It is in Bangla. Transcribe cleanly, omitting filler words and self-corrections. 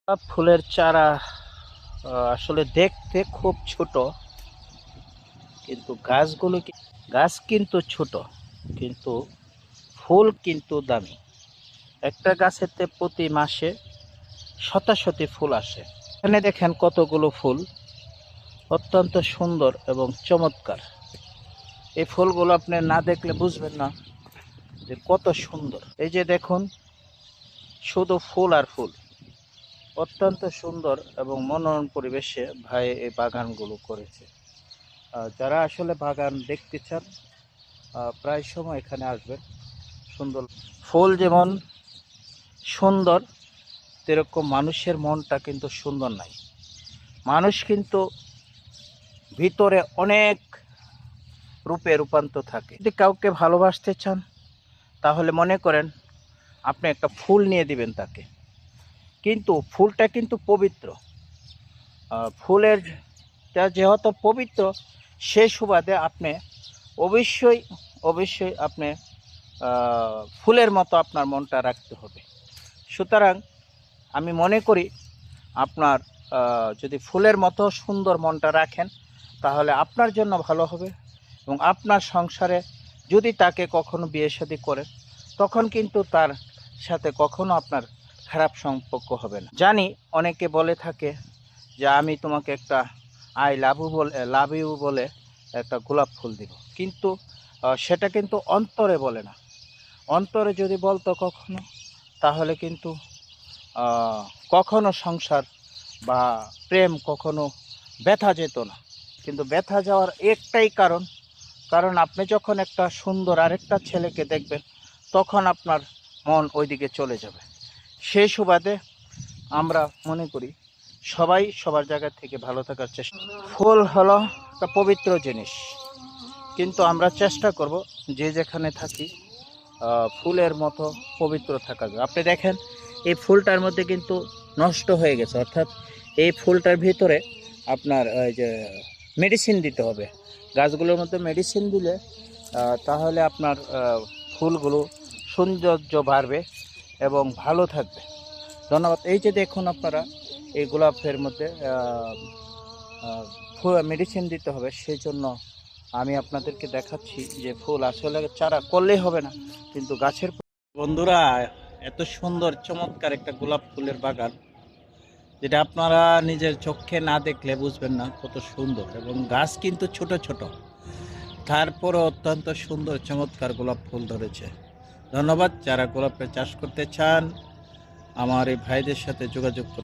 ফুলের চারা আসলে দেখতে খুব ছোট, কিন্তু গাছ কিন্তু ছোট, কিন্তু ফুল কিন্তু দামি। একটা গাছেতে প্রতি মাসে শতাশতি ফুল আসে। এখানে দেখেন কতগুলো ফুল, অত্যন্ত সুন্দর এবং চমৎকার। এই ফুলগুলো আপনি না দেখলে বুঝবেন না যে কত সুন্দর। এই যে দেখুন, শুধু ফুল আর ফুল, অত্যন্ত সুন্দর এবং মনোরম পরিবেশে ভাই এই বাগানগুলো করেছে। যারা আসলে বাগান দেখতে চান, প্রায় সময় এখানে আসবেন। সুন্দর ফুল যেমন সুন্দর, সেরকম মানুষের মনটা কিন্তু সুন্দর নাই। মানুষ কিন্তু ভিতরে অনেক রূপে রূপান্তর থাকে। যদি কাউকে ভালোবাসতে চান, তাহলে মনে করেন আপনি একটা ফুল নিয়ে দিবেন তাকে, কিন্তু ফুলটা কিন্তু পবিত্র। ফুলের যেহেতু পবিত্র, সে সুবাদে আপনি অবশ্যই অবশ্যই আপনি ফুলের মতো আপনার মনটা রাখতে হবে। সুতরাং আমি মনে করি আপনার যদি ফুলের মতো সুন্দর মনটা রাখেন, তাহলে আপনার জন্য ভালো হবে। এবং আপনার সংসারে যদি তাকে কখনো বিয়ে শাদী করেন, তখন কিন্তু তার সাথে কখনো আপনার খারাপ সম্পর্ক হবে না। জানি অনেকে বলে থাকে যে আমি তোমাকে একটা লাভ ইউ বলে একটা গোলাপ ফুল দিব, কিন্তু সেটা কিন্তু অন্তরে বলে না। অন্তরে যদি বলতো কখনো, তাহলে কিন্তু কখনো সংসার বা প্রেম কখনো ব্যথা যেত না। কিন্তু ব্যথা যাওয়ার একটাই কারণ আপনি যখন একটা সুন্দর আরেকটা ছেলেকে দেখবেন, তখন আপনার মন ওইদিকে চলে যাবে। সেই সুবাদে আমরা মনে করি সবাই সবার জায়গা থেকে ভালো থাকার চেষ্টা। ফুল হলো একটা পবিত্র জিনিস, কিন্তু আমরা চেষ্টা করব যে যেখানে থাকি ফুলের মতো পবিত্র থাকা যায়। আপনি দেখেন এই ফুলটার মধ্যে কিন্তু নষ্ট হয়ে গেছে, অর্থাৎ এই ফুলটার ভিতরে আপনার ওই যে মেডিসিন দিতে হবে। গাছগুলোর মধ্যে মেডিসিন দিলে তাহলে আপনার ফুলগুলো সৌন্দর্য বাড়বে এবং ভালো থাকবে। ধন্যবাদ। এই যে দেখুন আপনারা, এই গোলাপের মধ্যে মেডিসিন দিতে হবে, সেই জন্য আমি আপনাদেরকে দেখাচ্ছি যে ফুল আসলে চারা করলেই হবে না, কিন্তু গাছের। বন্ধুরা, এত সুন্দর চমৎকার একটা গোলাপ ফুলের বাগান, যেটা আপনারা নিজের চোখে না দেখলে বুঝবেন না কত সুন্দর। এবং গাছ কিন্তু ছোট ছোট, তারপরও অত্যন্ত সুন্দর চমৎকার গোলাপ ফুল ধরেছে। ধন্যবাদ। যারা গোলাপের চাষ করতে চান, আমার এই ভাইদের সাথে যোগাযোগ করুন।